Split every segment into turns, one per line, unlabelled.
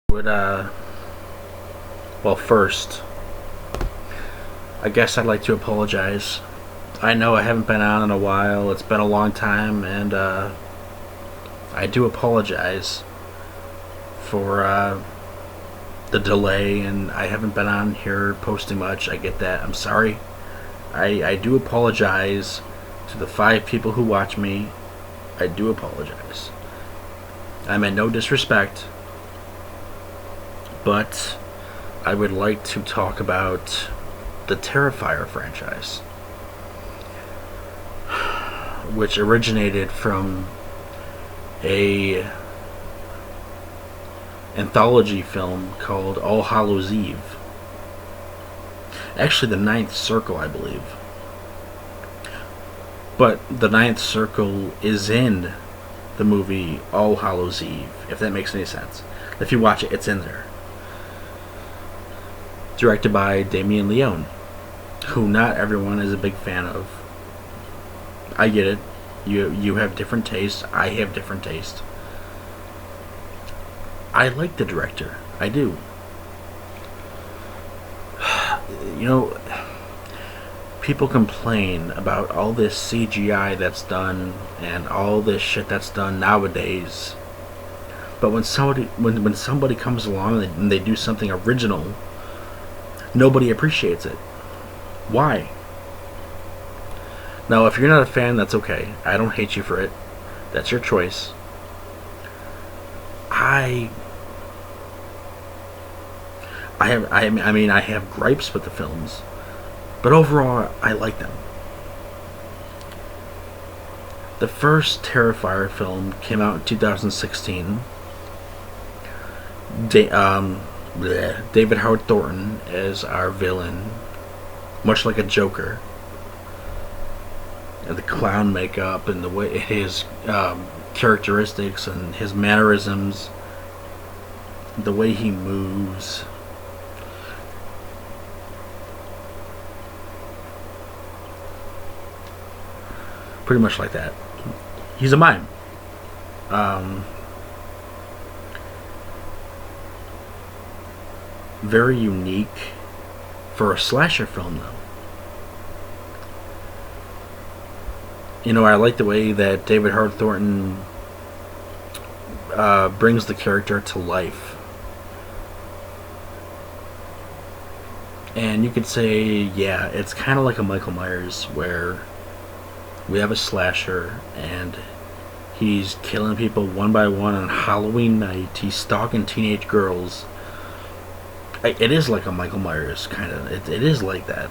Would well, first, I guess I'd like to apologize. I know I haven't been on in a while. It's been a long time, and I do apologize for the delay, and I haven't been on here posting much. I get that. I'm sorry. I do apologize to the 5 people who watch me. I do apologize. I meant no disrespect, but I would like to talk about the Terrifier franchise, which originated from a anthology film called All Hallows Eve. Actually, the Ninth Circle, I believe. But the Ninth Circle is in the movie All Hallows Eve, if that makes any sense. If you watch it, it's in there. Directed by Damien Leone, who not everyone is a big fan of. I get it. You have different tastes. I have different tastes. I like the director. I do. You know, people complain about all this CGI that's done and all this shit that's done nowadays. But when somebody comes along and they do something original, nobody appreciates it. Why? Now, if you're not a fan, that's okay. I don't hate you for it. That's your choice. I have gripes with the films, but overall, I like them. The first Terrifier film came out in 2016. David Howard Thornton as our villain, much like a Joker. And the clown makeup and the way his characteristics and his mannerisms, the way he moves. Pretty much like that. He's a mime. Very unique for a slasher film, though. You know, I like the way that David Howard Thornton brings the character to life. And you could say, yeah, it's kind of like a Michael Myers, where we have a slasher and he's killing people one by one on Halloween night. He's stalking teenage girls. It is like a Michael Myers, kind of. It is like that.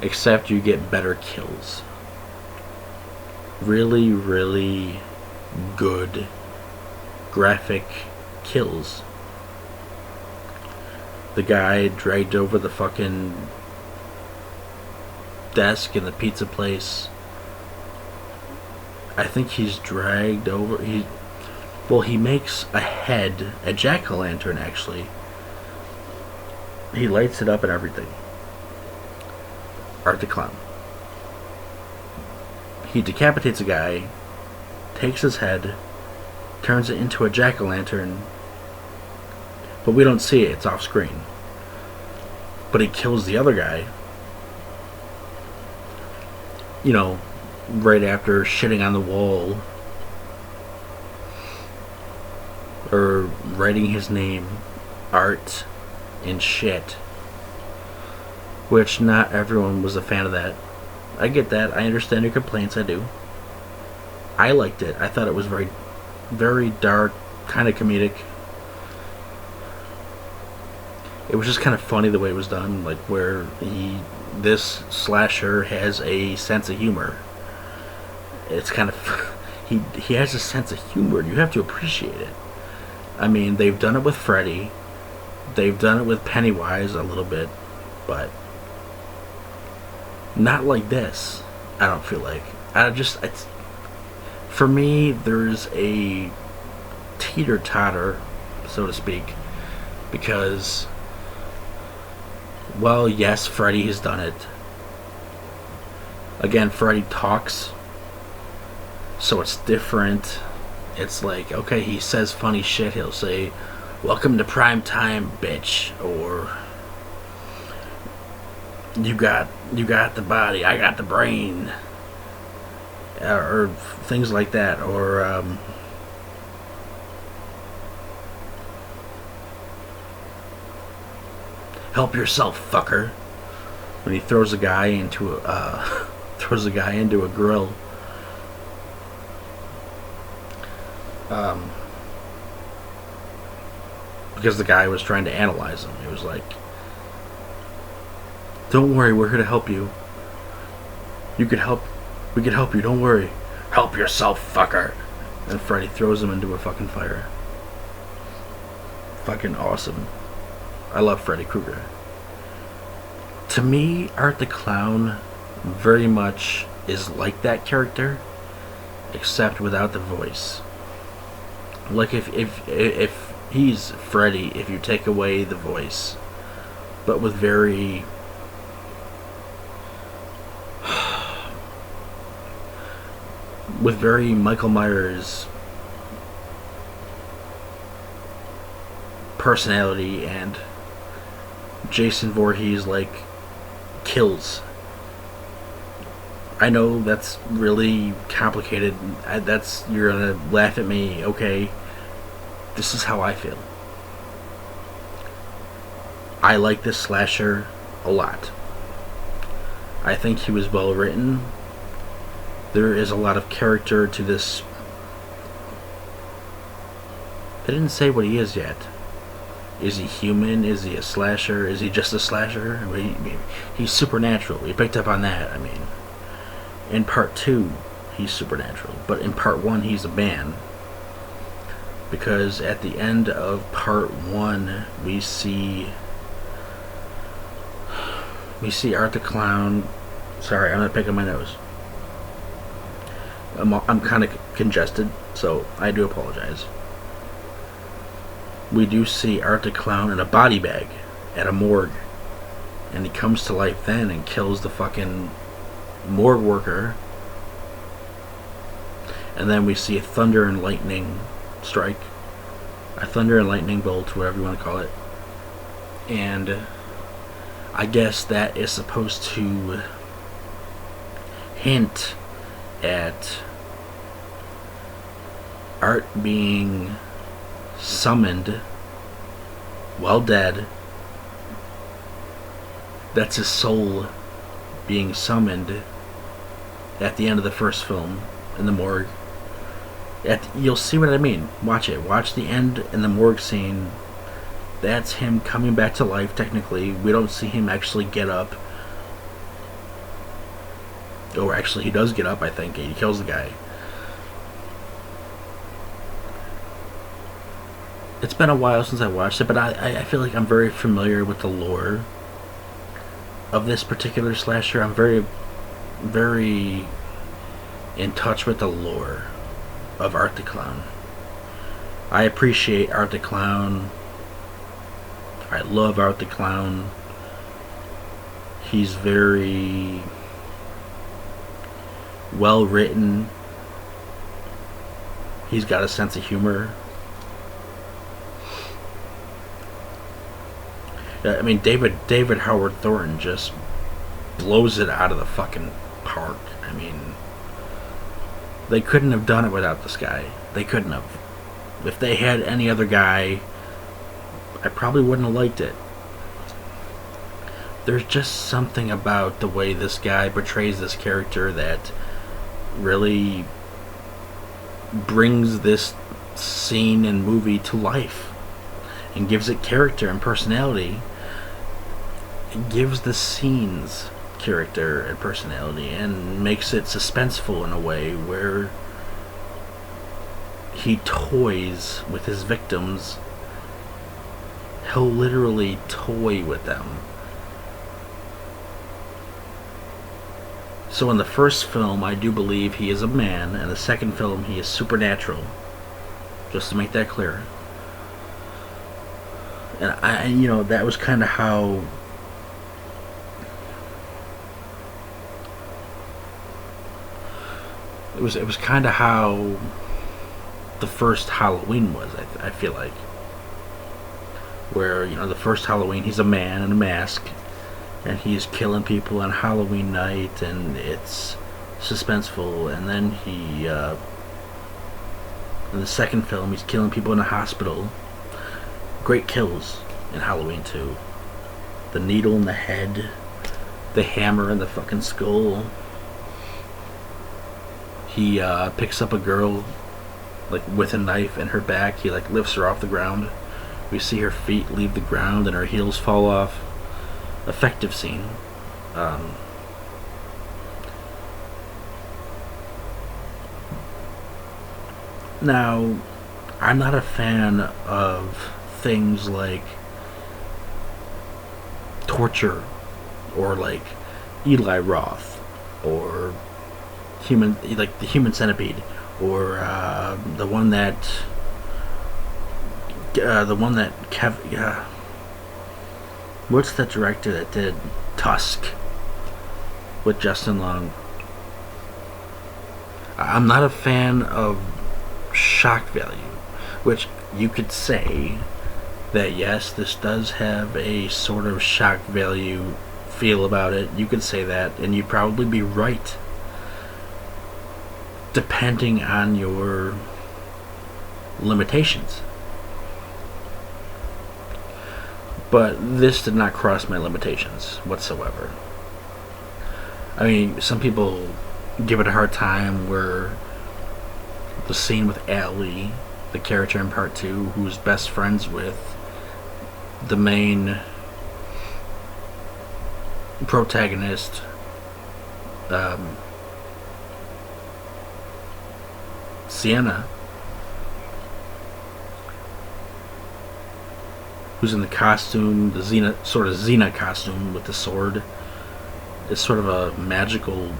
Except you get better kills. Really, really good graphic kills. The guy dragged over the fucking desk in the pizza place. I think he's dragged over. He makes a head, a jack-o'-lantern actually. He lights it up and everything. Art the Clown. He decapitates a guy, takes his head, turns it into a jack-o'-lantern, but we don't see it, it's off screen. But he kills the other guy, you know, right after shitting on the wall or writing his name, Art, in shit. Which not everyone was a fan of that. I get that. I understand your complaints. I do. I liked it. I thought it was very, very dark, kind of comedic. It was just kind of funny the way it was done, like where this slasher has a sense of humor. It's kind of he has a sense of humor. You have to appreciate it. I mean, they've done it with Freddy, they've done it with Pennywise a little bit, but not like this. I don't feel like. For me, there's a teeter-totter, so to speak, because, well, yes, Freddy has done it. Again, Freddy talks. So it's different. It's like, okay, he says funny shit. He'll say, "Welcome to prime time, bitch," or you got the body, I got the brain," or things like that, or "Help yourself, fucker," when he throws a guy into a grill. Because the guy was trying to analyze him. He was like, "Don't worry, we're here to help you. We could help you, don't worry. Help yourself, fucker." And Freddy throws him into a fucking fire. Fucking awesome. I love Freddy Krueger. To me, Art the Clown very much is like that character, except without the voice. Like if he's Freddy, if you take away the voice, but with very Michael Myers personality, and Jason Voorhees like kills. I know that's really complicated. You're gonna laugh at me, okay? This is how I feel. I like this slasher a lot. I think he was well written. There is a lot of character to this. They didn't say what he is yet. Is he human? Is he a slasher? Is he just a slasher? He's supernatural. We picked up on that. I mean, in part 2, he's supernatural. But in part 1, he's a man. Because at the end of part 1, we see Art the Clown. Sorry, I'm gonna pick up my nose. I'm kind of congested, so I do apologize. We do see Art the Clown in a body bag at a morgue, and he comes to life then and kills the fucking morgue worker. And then we see a thunder and lightning strike, a thunder and lightning bolt, whatever you want to call it. And I guess that is supposed to hint at Art being summoned while dead. That's his soul being summoned at the end of the first film in the morgue. You'll see what I mean. Watch it. Watch the end in the morgue scene. That's him coming back to life, technically. We don't see him actually get up. Or actually, he does get up, I think. He kills the guy. It's been a while since I watched it, but I feel like I'm very familiar with the lore of this particular slasher. I'm very, very in touch with the lore of Art the Clown. I appreciate Art the Clown. I love Art the Clown. He's very well written. He's got a sense of humor. I mean, David Howard Thornton just blows it out of the fucking park. I mean, they couldn't have done it without this guy. They couldn't have. If they had any other guy, I probably wouldn't have liked it. There's just something about the way this guy portrays this character that really brings this scene and movie to life and gives it character and personality. It gives the scenes character and personality and makes it suspenseful in a way where he toys with his victims. He'll literally toy with them. So in the first film, I do believe he is a man. In the second film, he is supernatural. Just to make that clear. And that was kind of how it was kind of how the first Halloween was. I feel like, where the first Halloween, he's a man in a mask, and he's killing people on Halloween night, and it's suspenseful. And then in the second film, he's killing people in a hospital. Great kills in Halloween 2. The needle in the head, the hammer in the fucking skull. He picks up a girl like with a knife in her back. He like lifts her off the ground. We see her feet leave the ground and her heels fall off. Effective scene. Now, I'm not a fan of things like torture, or like Eli Roth, or the Human Centipede, or the one that what's that director that did Tusk with Justin Long? I'm not a fan of shock value, which you could say that yes, this does have a sort of shock value feel about it. You could say that, and you'd probably be right, depending on your limitations. But this did not cross my limitations whatsoever. I mean, some people give it a hard time where the scene with Allie, the character in part 2, who's best friends with the main protagonist, Sienna, who's in the costume, the Xena costume with the sword. It's sort of a magical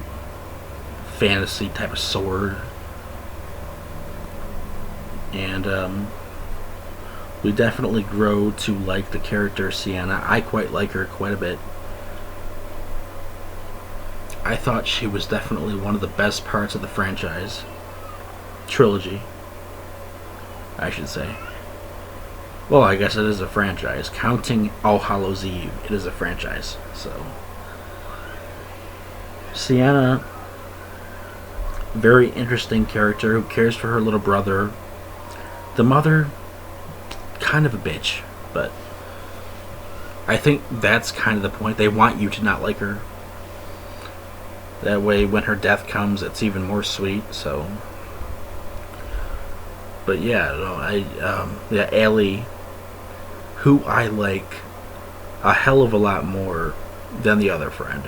fantasy type of sword. And we definitely grow to like the character Sienna. I quite like her quite a bit. I thought she was definitely one of the best parts of the franchise. Trilogy, I should say. Well, I guess it is a franchise. Counting All Hallows Eve, it is a franchise. So, Sienna, very interesting character who cares for her little brother. The mother, kind of a bitch, but I think that's kind of the point. They want you to not like her. That way, when her death comes, it's even more sweet. So, but yeah, no, Allie, who I like a hell of a lot more than the other friend.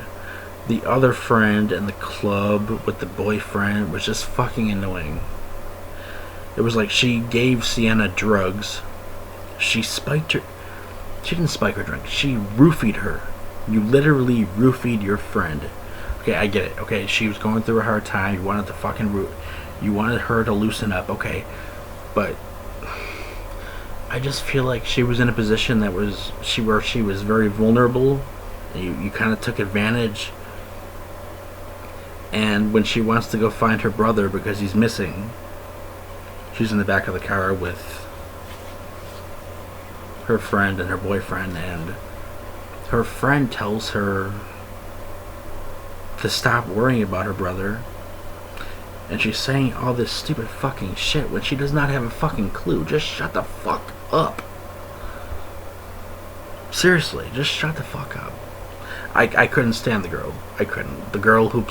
The other friend in the club with the boyfriend was just fucking annoying. It was like she gave Sienna drugs. She spiked her. She didn't spike her drink. She roofied her. You literally roofied your friend. Okay, I get it. Okay, she was going through a hard time. You wanted to fucking you wanted her to loosen up. Okay, but I just feel like she was in a position where she was very vulnerable. You kind of took advantage. And when she wants to go find her brother because he's missing, she's in the back of the car with her friend and her boyfriend, and her friend tells her to stop worrying about her brother, and she's saying all this stupid fucking shit when she does not have a fucking clue. Just shut the fuck up. Seriously, just shut the fuck up. I couldn't stand the girl. I couldn't. The girl who...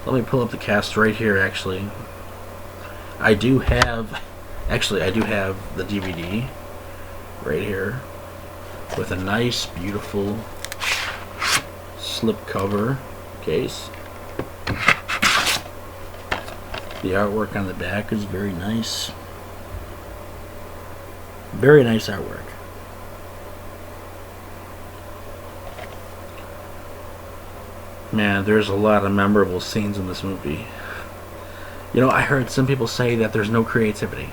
Let me pull up the cast right here, actually. I do have the DVD right here with a nice, beautiful slipcover case. The artwork on the back is very nice. Very nice artwork. Man, there's a lot of memorable scenes in this movie. You know, I heard some people say that there's no creativity.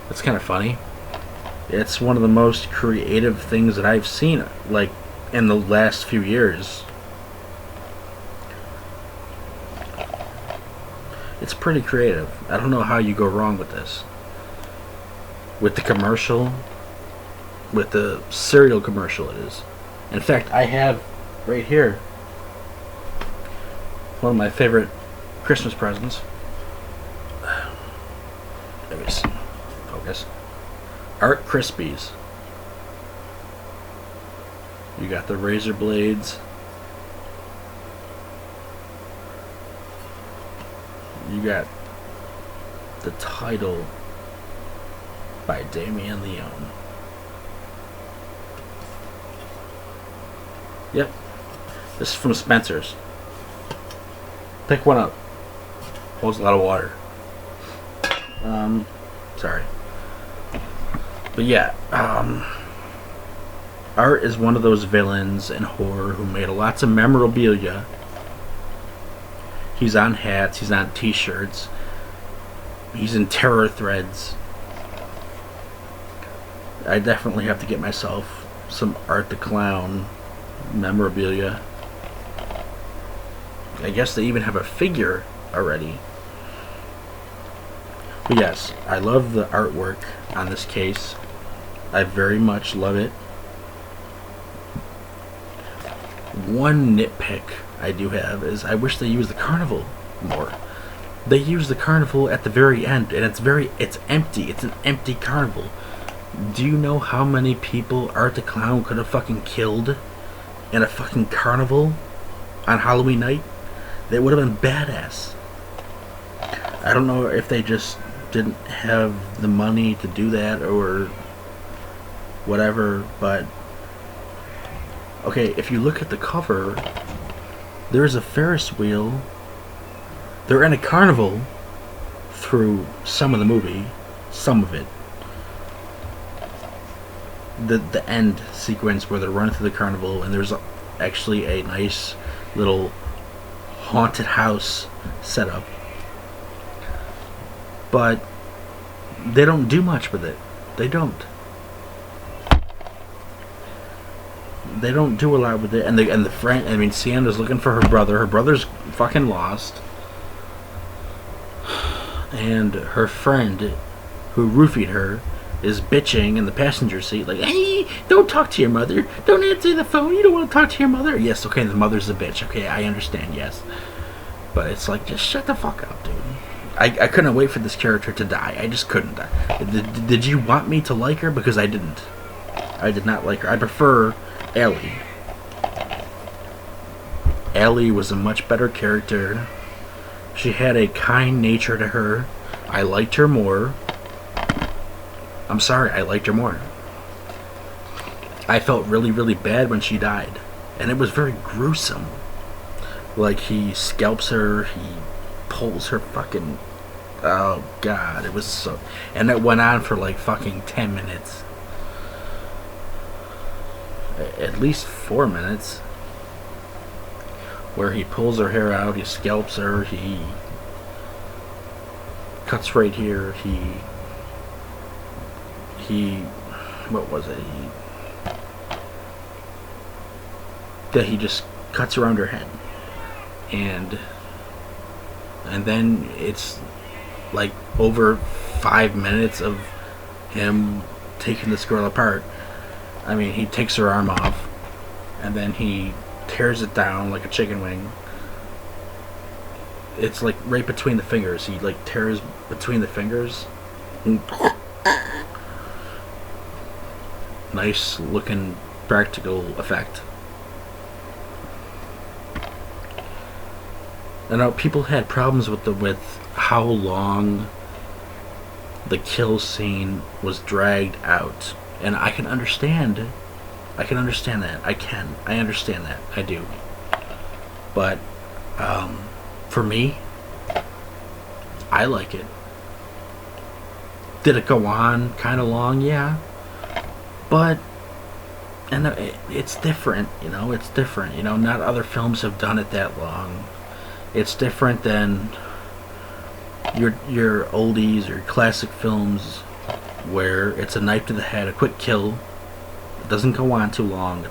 That's kind of funny. It's one of the most creative things that I've seen, like, in the last few years. It's pretty creative. I don't know how you go wrong with this. With the commercial, with the cereal commercial it is. In fact, I have right here one of my favorite Christmas presents. Let me see. Focus. Art Krispies. You got the razor blades. You got the title by Damien Leone. Yep. This is from Spencer's. Pick one up. Holds a lot of water. Sorry. But yeah, Art is one of those villains in horror who made lots of memorabilia. He's on hats, he's on t-shirts, he's in terror threads. I definitely have to get myself some Art the Clown memorabilia. I guess they even have a figure already. But yes, I love the artwork on this case. I very much love it. One nitpick I do have is I wish they used the carnival more. They use the carnival at the very end, and it's empty. It's an empty carnival. Do you know how many people Art the Clown could have fucking killed in a fucking carnival on Halloween night? That would have been badass. I don't know if they just didn't have the money to do that or whatever, but okay, if you look at the cover, there's a Ferris wheel. They're in a carnival through some of the movie, some of it. The end sequence where they're running through the carnival, and there's actually a nice little haunted house set up. But they don't do much with it. They don't. They don't do a lot with it, and the friend. I mean, Sienna's looking for her brother. Her brother's fucking lost, and her friend, who roofied her, is bitching in the passenger seat, like, "Hey, don't talk to your mother. Don't answer the phone. You don't want to talk to your mother." Yes, okay, the mother's a bitch. Okay, I understand. Yes, but it's like, just shut the fuck up, dude. I couldn't wait for this character to die. I just couldn't. Did you want me to like her? Because I didn't. I did not like her. I prefer Ellie. Ellie was a much better character. She had a kind nature to her. I liked her more. I'm sorry, I liked her more. I felt really, really bad when she died. And it was very gruesome. Like, he scalps her, he pulls her fucking... Oh, God, it was so... And it went on for like fucking 10 minutes. At least 4 minutes. Where he pulls her hair out, he scalps her, he cuts right here, he what was it? He just cuts around her head. And then it's like over 5 minutes of him taking this girl apart. I mean, he takes her arm off, and then he tears it down like a chicken wing. It's like right between the fingers. He like tears between the fingers. Nice looking practical effect. I know people had problems with how long the kill scene was dragged out, and I can understand that. I understand that. I do. But for me, I like it. Did it go on kind of long? Yeah. But it's different, it's different, not other films have done it that long. It's different than your oldies or classic films where it's a knife to the head, a quick kill. It doesn't go on too long.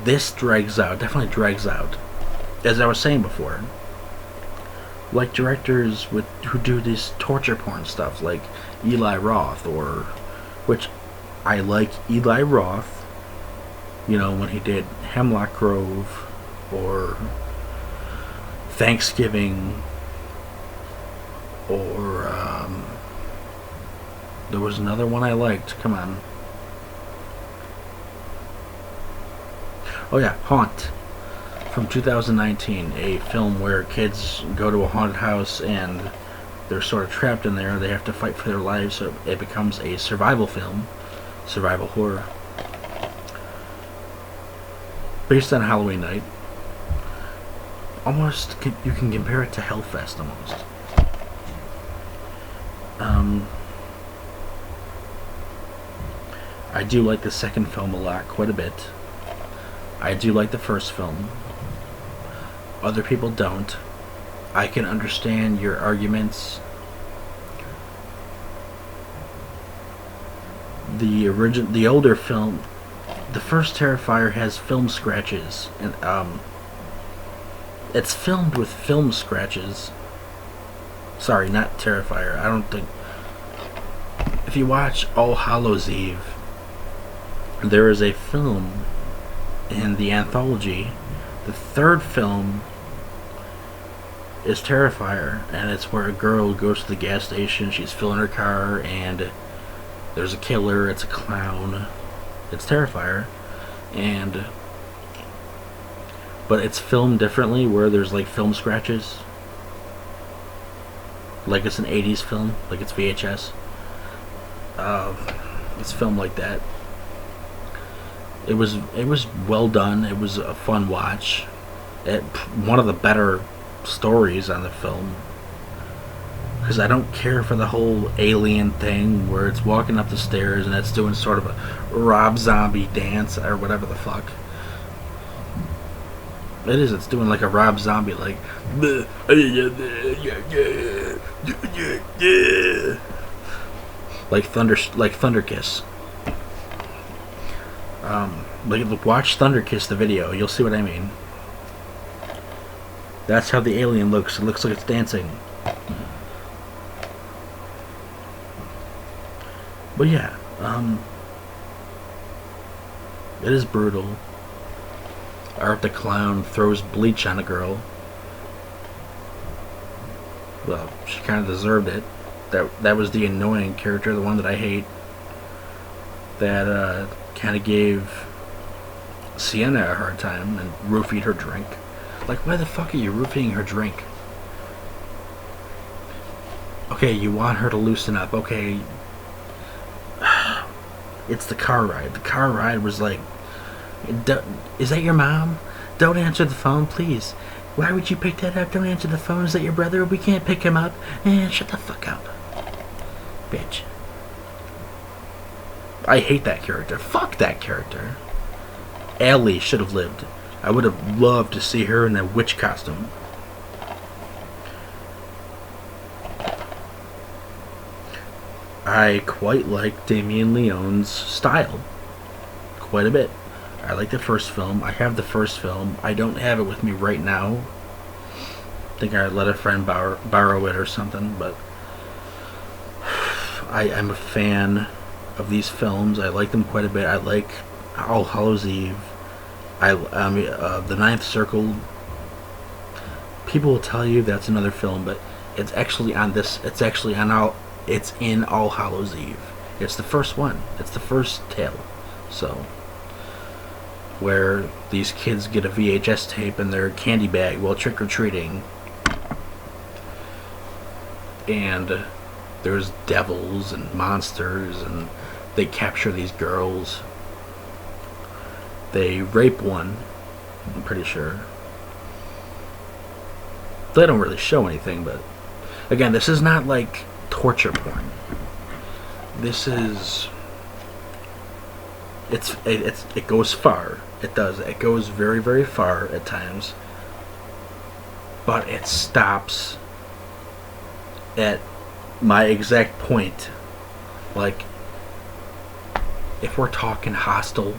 This drags out, definitely drags out. As I was saying before, like directors who do this torture porn stuff, like Eli Roth, or which I like Eli Roth. You know, when he did Hemlock Grove or Thanksgiving, or there was another one I liked. Come on. Oh yeah, Haunt from 2019, a film where kids go to a haunted house and they're sort of trapped in there. They have to fight for their lives, so it becomes a survival film, survival horror, based on Halloween Night. Almost, you can compare it to Hellfest almost. I do like the second film a lot, quite a bit. I do like the first film. Other people don't. I can understand your arguments. The older film, the first Terrifier has film scratches, and it's filmed with film scratches. Sorry, not Terrifier. I don't think. If you watch All Hallows Eve, there is a film in the anthology. The third film is Terrifier, and it's where a girl goes to the gas station. She's filling her car, and there's a killer. It's a clown. It's Terrifier, but it's filmed differently, where there's like film scratches, like it's an 80s film, like it's VHS. It's filmed like that. It was well done. It was a fun watch. One of the better stories on the film, because I don't care for the whole alien thing where it's walking up the stairs and it's doing sort of a Rob Zombie dance or whatever the fuck. It's doing like a Rob Zombie, like Thunder Kiss. Watch Thunder Kiss the video, you'll see what I mean. That's how the alien looks. It looks like it's dancing. But yeah, it is brutal. Art the Clown throws bleach on a girl. Well, she kind of deserved it. That was the annoying character, the one that I hate. That kind of gave Sienna a hard time and roofied her drink. Like, why the fuck are you roofing her drink? Okay, you want her to loosen up. Okay. It's the car ride. The car ride was like, is that your mom? Don't answer the phone, please. Why would you pick that up? Don't answer the phone. Is that your brother? We can't pick him up. Shut the fuck up. Bitch. I hate that character. Fuck that character. Ellie should have lived. I would have loved to see her in that witch costume. I quite like Damien Leone's style. Quite a bit. I like the first film. I have the first film. I don't have it with me right now. I think I let a friend borrow it or something, but I'm a fan of these films. I like them quite a bit. I like All Hallows Eve. The Ninth Circle. People will tell you that's another film, but it's actually on this. It's actually on all. It's in All Hallows Eve. It's the first one. It's the first tale. So, where these kids get a VHS tape in their candy bag while trick or treating, and there's devils and monsters, and they capture these girls. They rape one, I'm pretty sure. They don't really show anything, but again, this is not like torture porn. This is it goes far. It does. It goes very, very far at times. But it stops at my exact point. Like, if we're talking Hostel,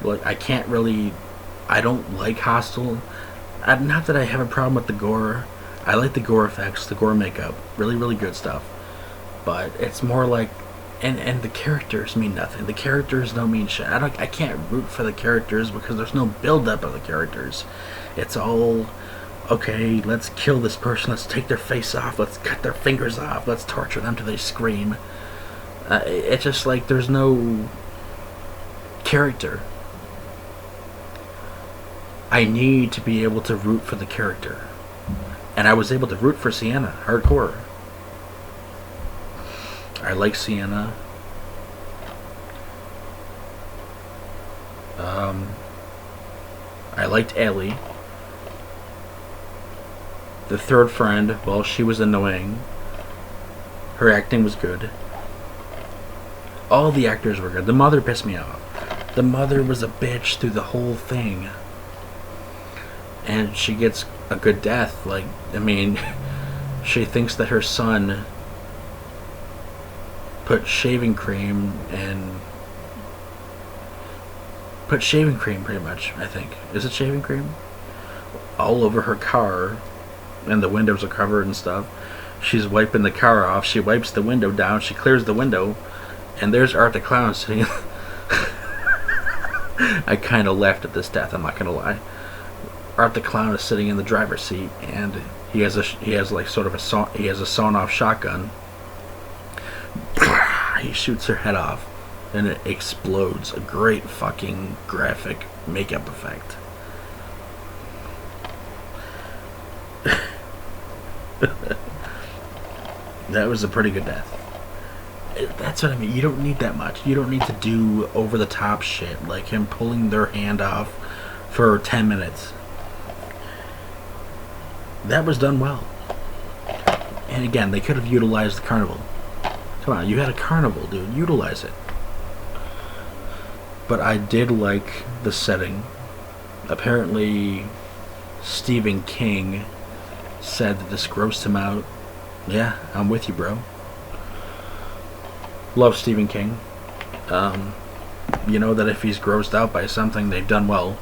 like, I don't like Hostel. Not that I have a problem with the gore. I like the gore effects, the gore makeup, really, really good stuff. But it's more like, and the characters mean nothing. The characters don't mean shit. I can't root for the characters because there's no build up of the characters. It's all, okay, let's kill this person, let's take their face off, let's cut their fingers off, let's torture them till they scream. It's just like there's no character. I need to be able to root for the character. And I was able to root for Sienna, hardcore. I like Sienna. I liked Ellie. The third friend, well, she was annoying. Her acting was good. All the actors were good. The mother pissed me off. The mother was a bitch through the whole thing. And she gets a good death. Like, I mean, she thinks that her son put shaving cream pretty much, I think. Is it shaving cream? All over her car, and the windows are covered and stuff. She's wiping the car off. She wipes the window down. She clears the window, and there's Art the Clown sitting. I kind of laughed at this death, I'm not gonna lie. Art the Clown is sitting in the driver's seat, and he has a sawn-off shotgun. He shoots her head off, and it explodes. A great fucking graphic makeup effect. That was a pretty good death. That's what I mean. You don't need that much. You don't need to do over-the-top shit like him pulling their hand off for 10 minutes. That was done well. And again, they could have utilized the carnival. Come on, you had a carnival, dude. Utilize it. But I did like the setting. Apparently, Stephen King said that this grossed him out. Yeah, I'm with you, bro. Love Stephen King. You know that if he's grossed out by something, they've done well.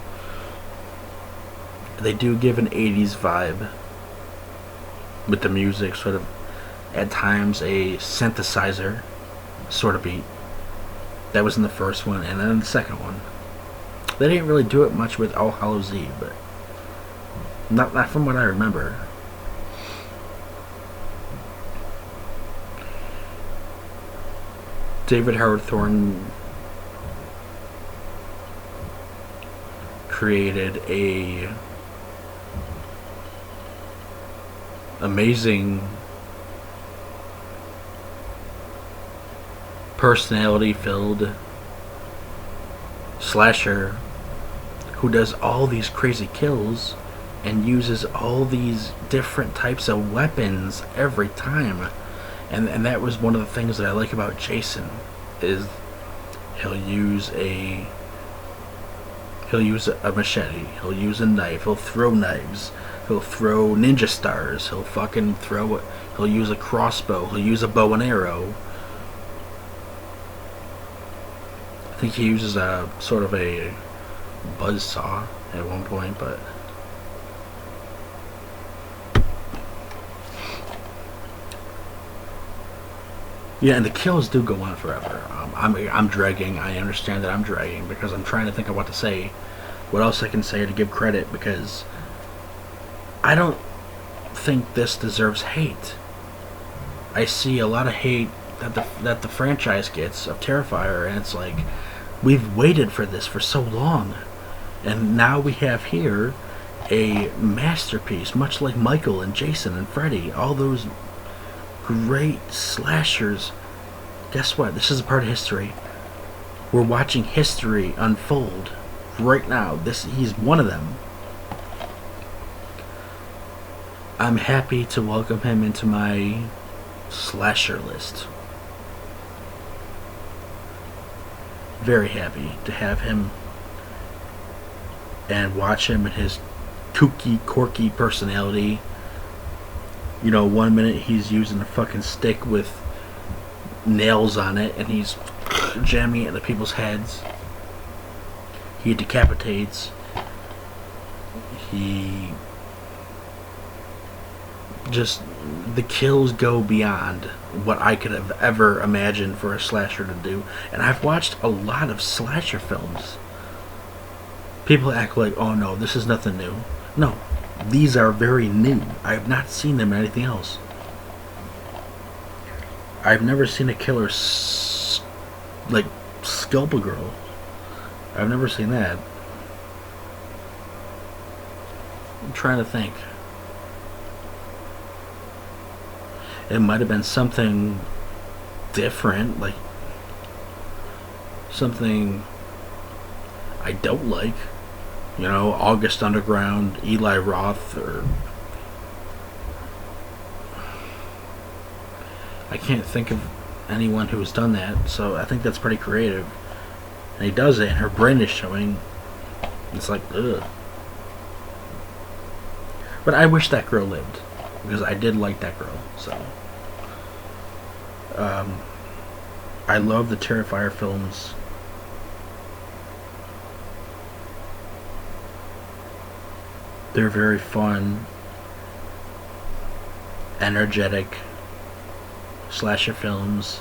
They do give an 80s vibe with the music, sort of at times a synthesizer sort of beat. That was in the first one, and then in the second one. They didn't really do it much with All Hallows Eve, but not from what I remember. David Howard Thornton created a amazing personality-filled slasher who does all these crazy kills and uses all these different types of weapons every time. And that was one of the things that I like about Jason, is he'll use a machete, he'll use a knife, he'll throw knives, he'll throw ninja stars, he'll use a crossbow, he'll use a bow and arrow. I think he uses a sort of a buzzsaw at one point, but yeah, and the kills do go on forever. I'm dragging. I understand that I'm dragging because I'm trying to think of what to say, what else I can say to give credit, because I don't think this deserves hate. I see a lot of hate that the franchise gets of Terrifier, and it's like, we've waited for this for so long, and now we have here a masterpiece, much like Michael and Jason and Freddy, all those great slashers. Guess what? This is a part of history. We're watching history unfold right now. He's one of them. I'm happy to welcome him into my slasher list. Very happy to have him and watch him and his kooky, quirky personality. You know, 1 minute he's using a fucking stick with nails on it and he's jamming it into people's heads. He decapitates. He just the kills go beyond what I could have ever imagined for a slasher to do. And I've watched a lot of slasher films. People act like, oh no, this is nothing new. No, these are very new. I have not seen them in anything else. I've never seen a killer like scalp a girl. I've never seen that. I'm trying to think. It might have been something different, like something I don't like. You know, August Underground, Eli Roth, or I can't think of anyone who's done that, so I think that's pretty creative. And he does it, and her brain is showing. It's like, ugh. But I wish that girl lived, because I did like that girl, so. I love the Terrifier films. They're very fun, energetic slasher films.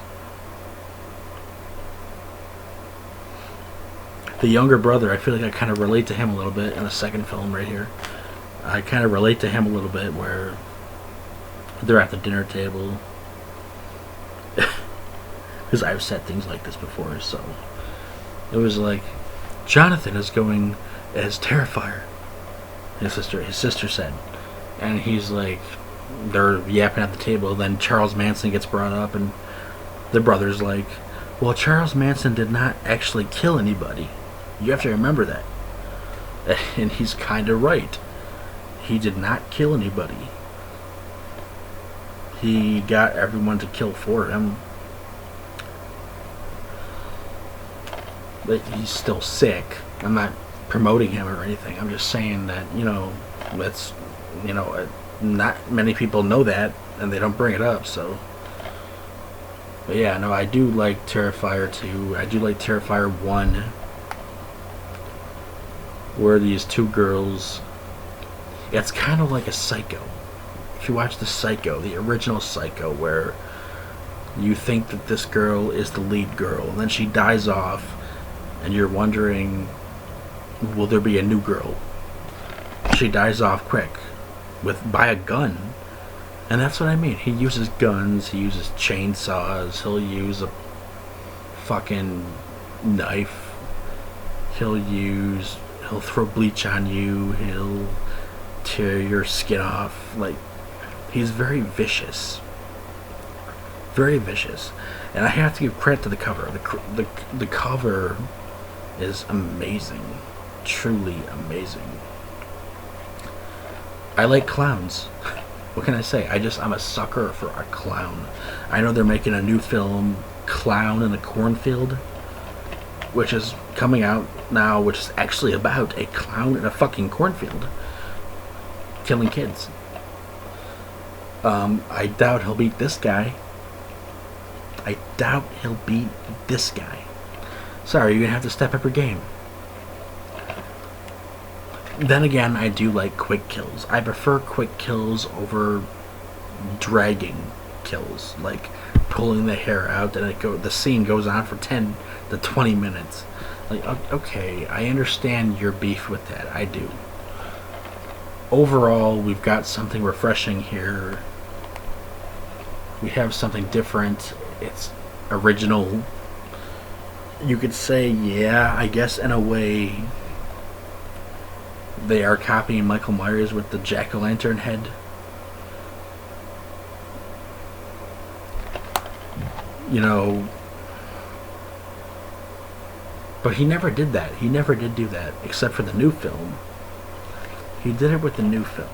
The younger brother, I feel like I kind of relate to him a little bit in the second film right here. I kind of relate to him a little bit where they're at the dinner table. Because I've said things like this before, so it was like, Jonathan is going as Terrifier. His sister said, and he's like, they're yapping at the table. Then Charles Manson gets brought up, and the brother's like, well, Charles Manson did not actually kill anybody. You have to remember that. And he's kind of right. He did not kill anybody. He got everyone to kill for him. But he's still sick. I'm not promoting him or anything. I'm just saying that, you know, that's, you know, not many people know that, and they don't bring it up, so. But yeah, no, I do like Terrifier 2. I do like Terrifier 1, where these two girls, it's kind of like a Psycho. If you watch the Psycho, the original Psycho, where you think that this girl is the lead girl, and then she dies off, and you're wondering, will there be a new girl? She dies off quick by a gun. And that's what I mean. He uses guns, he uses chainsaws, he'll use a fucking knife, he'll throw bleach on you, he'll tear your skin off. Like, he's very vicious. Very vicious. And I have to give credit to the cover. The cover is amazing. Truly amazing. I like clowns. What can I say? I'm a sucker for a clown. I know they're making a new film, Clown in a Cornfield, which is coming out now, which is actually about a clown in a fucking cornfield killing kids. I doubt he'll beat this guy. Sorry, you're gonna have to step up your game. Then again, I do like quick kills. I prefer quick kills over dragging kills, like pulling the hair out and the scene goes on for 10 to 20 minutes. Like, okay, I understand your beef with that. I do. Overall, we've got something refreshing here. We have something different. It's original. You could say, yeah, I guess in a way they are copying Michael Myers with the jack-o'-lantern head. You know, but he never did that. He never did do that, except for the new film. He did it with the new film,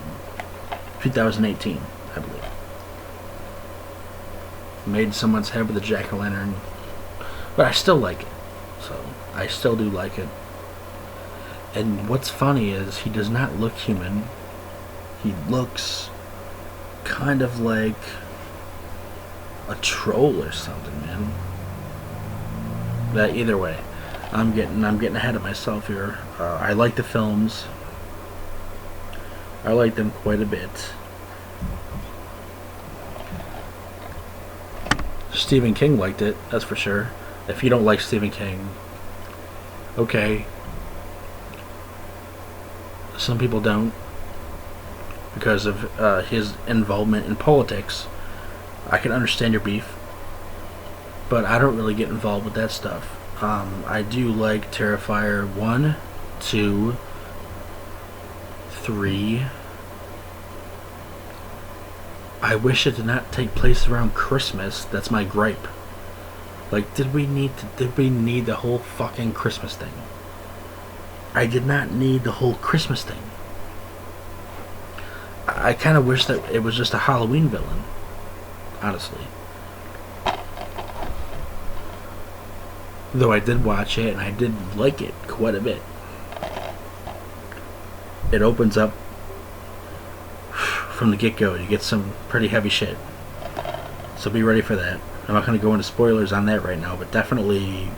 2018, I believe. Made someone's head with a jack-o'-lantern, but I still like it. So I still do like it. And what's funny is he does not look human. He looks kind of like a troll or something, man. But either way, I'm getting ahead of myself here. I like the films. I like them quite a bit. Stephen King liked it, that's for sure. If you don't like Stephen King, okay. Some people don't because of his involvement in politics. I can understand your beef, but I don't really get involved with that stuff. I do like Terrifier 1, 2, 3. I wish it did not take place around Christmas. That's my gripe. Like, did we need the whole fucking Christmas thing? I did not need the whole Christmas thing. I kind of wish that it was just a Halloween villain, honestly. Though I did watch it and I did like it quite a bit. It opens up from the get-go. You get some pretty heavy shit. So be ready for that. I'm not going to go into spoilers on that right now, but definitely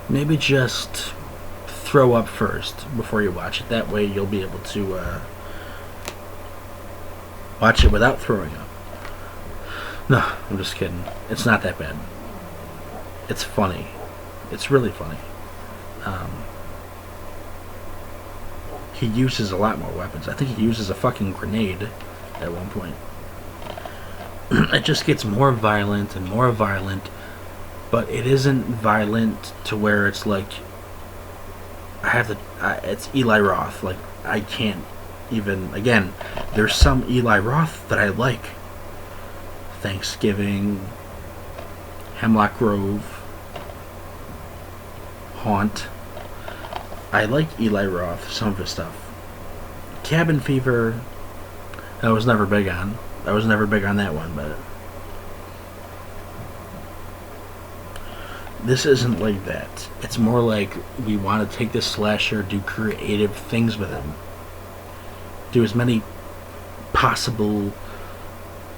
maybe just throw up first before you watch it. That way you'll be able to watch it without throwing up. No, I'm just kidding. It's not that bad. It's funny. It's really funny. He uses a lot more weapons. I think he uses a fucking grenade at one point. It just gets more violent and more violent, but it isn't violent to where it's like it's Eli Roth. Like, I can't even, again, there's some Eli Roth that I like. Thanksgiving, Hemlock Grove, Haunt. I like Eli Roth, some of his stuff. Cabin Fever, I was never big on. I was never big on that one, but this isn't like that. It's more like we want to take this slasher, do creative things with him. Do as many possible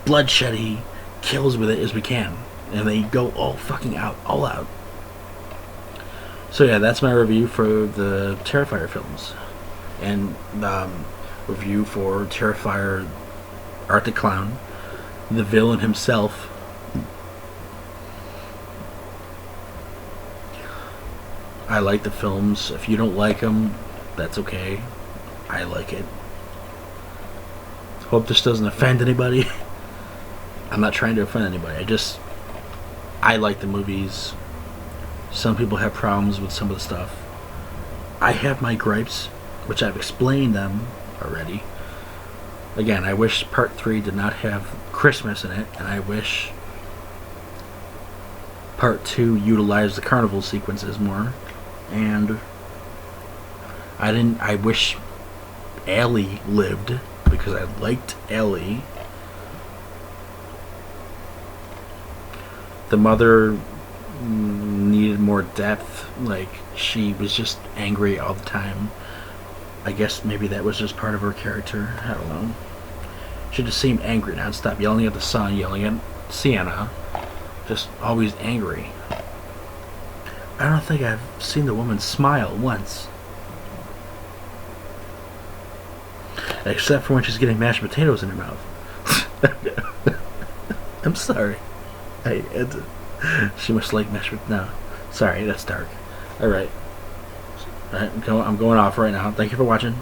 bloodsheddy kills with it as we can. And they go all fucking out, all out. So yeah, that's my review for the Terrifier films. And review for Terrifier Art the Clown, the villain himself. I like the films. If you don't like them, that's okay. I like it. Hope this doesn't offend anybody. I'm not trying to offend anybody. I like the movies. Some people have problems with some of the stuff. I have my gripes, which I've explained them already. Again, I wish Part 3 did not have Christmas in it, and I wish Part 2 utilized the carnival sequences more. And I wish Allie lived, because I liked Allie. The mother needed more depth. Like, she was just angry all the time. I guess maybe that was just part of her character. I don't know. She just seemed angry nonstop, yelling at the sun, yelling at Sienna. Just always angry. I don't think I've seen the woman smile once. Except for when she's getting mashed potatoes in her mouth. I'm sorry. She must like mashed potatoes. No. Sorry, that's dark. Alright. I'm going off right now. Thank you for watching.